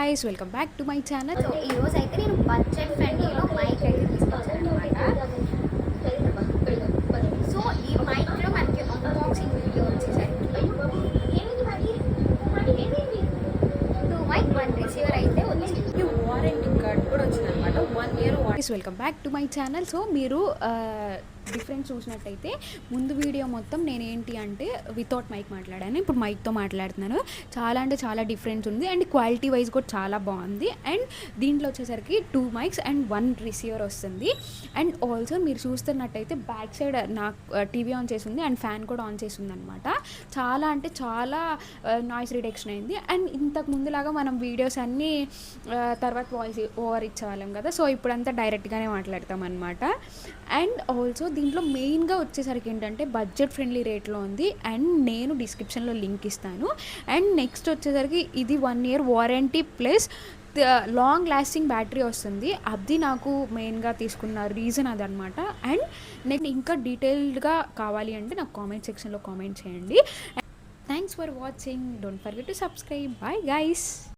Guys welcome back to my channel. So ఈ రోజు అయితే నేను బడ్జెట్ ఫ్రెండ్లీలో మైక్ అయితే తీసుకొచ్చాను అనమాట. సో ఈ మైక్లో మనకి అన్బాక్సింగ్ వీడియో వచ్చేసరికి టూ మైక్ వన్ రిసీవర్ అయితే వచ్చింది. వారంటీ కార్డ్ కూడా వచ్చింది అనమాట. 1 year warranty. Welcome back to my channel. So మీరు డిఫరెన్స్ చూసినట్టయితే ముందు వీడియో మొత్తం నేను ఏంటి అంటే వితౌట్ మైక్ మాట్లాడాను, ఇప్పుడు మైక్తో మాట్లాడుతున్నాను. చాలా అంటే చాలా డిఫరెన్స్ ఉంది అండ్ క్వాలిటీ వైజ్ కూడా చాలా బాగుంది. అండ్ దీంట్లో వచ్చేసరికి 2 మైక్స్ అండ్ 1 రిసీవర్ వస్తుంది. అండ్ ఆల్సో మీరు చూస్తున్నట్టయితే బ్యాక్ సైడ్ నాకు టీవీ ఆన్ చేసి ఉంది అండ్ ఫ్యాన్ కూడా ఆన్ చేసి ఉంది అనమాట. చాలా అంటే చాలా నాయిస్ రిడక్షన్ అయింది. అండ్ ఇంతకు ముందులాగా మనం వీడియోస్ అన్నీ తర్వాత వాయిస్ ఓవర్ ఇచ్చేవాళ్ళం కదా, సో ఇప్పుడంతా డైరెక్ట్గానే మాట్లాడతాం అనమాట. అండ్ ఆల్సో దీంట్లో మెయిన్గా వచ్చేసరికి ఏంటంటే బడ్జెట్ ఫ్రెండ్లీ రేట్లో ఉంది అండ్ నేను డిస్క్రిప్షన్లో లింక్ ఇస్తాను. అండ్ నెక్స్ట్ వచ్చేసరికి ఇది 1 year warranty plus long lasting battery వస్తుంది. అది నాకు మెయిన్గా తీసుకున్న రీజన్ అదనమాట. అండ్ నేను ఇంకా డీటెయిల్డ్గా కావాలి అంటే నాకు కామెంట్ సెక్షన్లో కామెంట్ చేయండి. Thanks for watching. Don't forget to subscribe. Bye guys.